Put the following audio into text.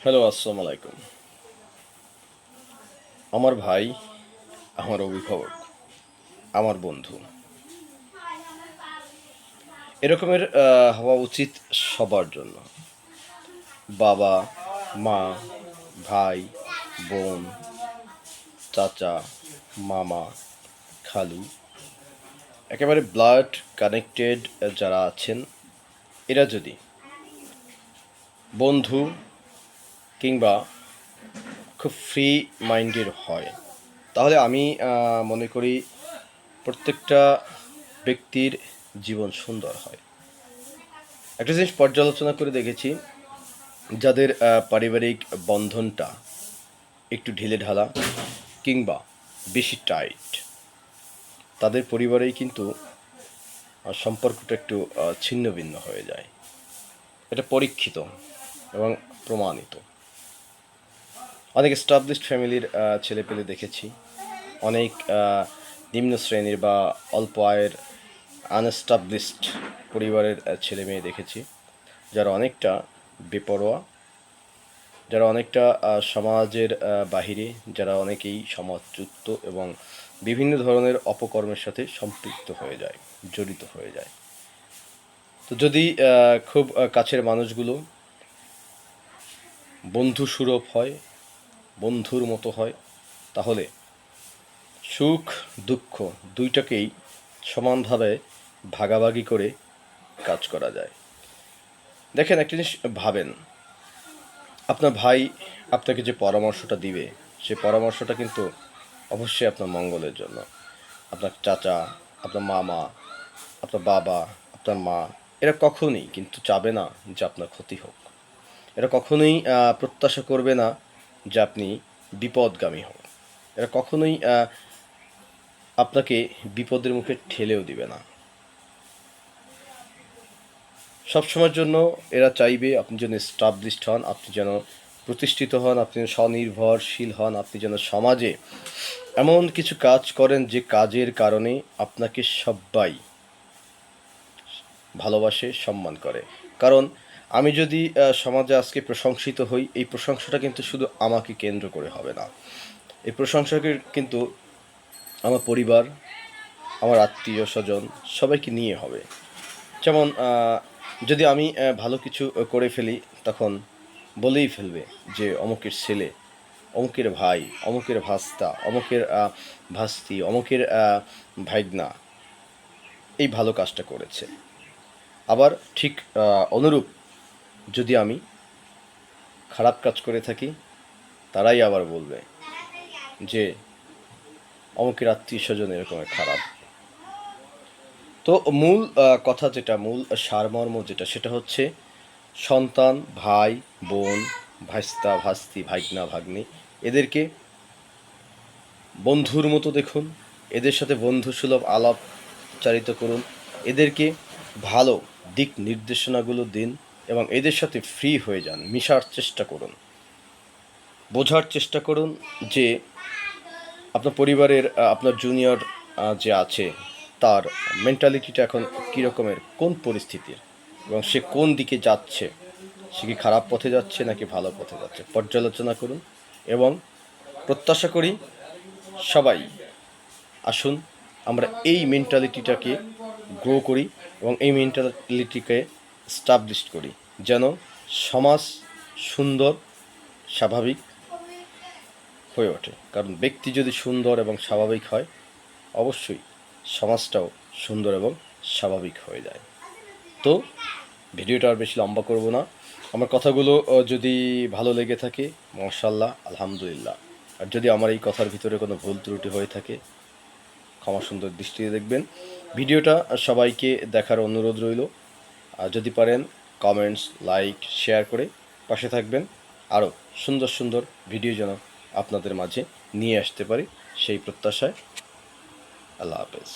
Hello, আসসালামু আলাইকুম। আমার ভাই, আমার অভিভাবক, আমার বন্ধু, এরকমের হওয়া উচিত সবার জন্য। বাবা, মা, ভাই, বোন, চাচা, মামা, খালু, একেবারে ব্লাড কানেক্টেড যারা আছেন, এরা যদি বন্ধু কিংবা খুব ফ্রি মাইন্ডের হয়, তাহলে আমি মনে করি প্রত্যেকটা ব্যক্তির জীবন সুন্দর হয়। একটা জিনিস পর্যালোচনা করে দেখেছি, যাদের পারিবারিক বন্ধনটা একটু ঢিলেঢালা কিংবা বেশি টাইট, তাদের পরিবারেই কিন্তু সম্পর্কটা একটু ছিন্ন ভিন্ন হয়ে যায়। এটা পরীক্ষিত এবং প্রমাণিত। অনেক এস্টাবলিশড ফ্যামিলির ছেলেপেলে দেখেছি, অনেক নিম্ন শ্রেণীর বা অল্প আয়ের আনএস্টাবলিশড পরিবারের ছেলে মেয়ে দেখেছি, যারা অনেকটা বেপরোয়া, যারা অনেকটা সমাজের বাহিরে, যারা অনেকেই সমাজচ্যুত এবং বিভিন্ন ধরনের অপকর্মের সাথে সম্পৃক্ত হয়ে যায়, জড়িত হয়ে যায়। তো যদি খুব কাছের মানুষগুলো বন্ধু সুলভ হয়, বন্ধুর মতো হয়, তাহলে সুখ দুঃখ দুইটাকেই সমানভাবে ভাগাভাগি করে কাজ করা যায়। দেখেন, একটা জিনিস ভাবেন, আপনার ভাই আপনাকে যে পরামর্শটা দিবে, সে পরামর্শটা কিন্তু অবশ্যই আপনার মঙ্গলের জন্য। আপনার চাচা, আপনার মামা, আপনার বাবা, আপনার মা, এরা কখনোই কিন্তু চাবে না যে আপনার ক্ষতি হোক। এরা কখনোই প্রত্যাশা করবে না যে আপনি বিপদগামী হন। এরা কখনোই আপনাকে বিপদের মুখে ঠেলেও দিবে না। সবসময়ের জন্য এরা চাইবে আপনি যেন এস্টাবলিশড হন, আপনি যেন প্রতিষ্ঠিত হন, আপনি যেন স্বনির্ভরশীল হন, আপনি যেন সমাজে এমন কিছু কাজ করেন যে কাজের কারণে আপনাকে সবাই ভালোবাসে, সম্মান করে। কারণ আমি যদি সমাজে আজকে প্রশংসিত হই, এই প্রশংসাটা কিন্তু শুধু আমাকে কেন্দ্র করে হবে না। এই প্রশংসাকে কিন্তু আমার পরিবার, আমার আত্মীয় স্বজন সবাইকে নিয়ে হবে। যেমন যদি আমি ভালো কিছু করে ফেলি, তখন বলেই ফেলবে যে অমুকের ছেলে, অমুকের ভাই, অমুকের ভাস্তা, অমুকের ভাস্তি, অমুকের ভাইগনা এই ভালো কাজটা করেছে। আবার ঠিক অনুরূপ যদি আমি খারাপ কাজ করে থাকি, তারাই আবার বলবে যে অমুকের আত্মীয় স্বজন এরকমের খারাপ। তো মূল কথা যেটা, মূল সারমর্ম যেটা, সেটা হচ্ছে সন্তান, ভাই, বোন, ভাস্তা, ভাস্তি, ভাইগনা, ভাগ্নি, এদেরকে বন্ধুর মতো দেখুন, এদের সাথে বন্ধুসুলভ আলাপচারিতা করুন, এদেরকে ভালো দিক নির্দেশনাগুলো দিন এবং এদের সাথে ফ্রি হয়ে যান, মিশার চেষ্টা করুন, বোঝার চেষ্টা করুন যে আপনার পরিবারের আপনার জুনিয়র যে আছে, তার মেন্টালিটিটা এখন কী রকমের, কোন পরিস্থিতির, এবং সে কোন দিকে যাচ্ছে, সে কি খারাপ পথে যাচ্ছে নাকি ভালো পথে যাচ্ছে, পর্যালোচনা করুন। এবং প্রত্যাশা করি সবাই আসুন আমরা এই মেন্টালিটিটাকে গ্রো করি এবং এই মেন্টালিটিকে স্টাবলিশ করি, যেন সমাজ সুন্দর, স্বাভাবিক হয়ে ওঠে। কারণ ব্যক্তি যদি সুন্দর এবং স্বাভাবিক হয়, অবশ্যই সমাজটাও সুন্দর এবং স্বাভাবিক হয়ে যায়। তো ভিডিওটা আর বেশি লম্বা করব না। আমার কথাগুলো যদি ভালো লেগে থাকে, মাশাআল্লাহ, আলহামদুলিল্লাহ। আর যদি আমার এই কথার ভিতরে কোনো ভুল ত্রুটি হয়ে থাকে, ক্ষমা সুন্দর দৃষ্টিতে দেখবেন। ভিডিওটা সবাইকে দেখার অনুরোধ রইল। আর যদি পারেন কমেন্টস, লাইক, শেয়ার করে পাশে থাকবেন। আরও সুন্দর সুন্দর ভিডিও যেন আপনাদের মাঝে নিয়ে আসতে পারি, সেই প্রত্যাশায়। আল্লাহ হাফেজ।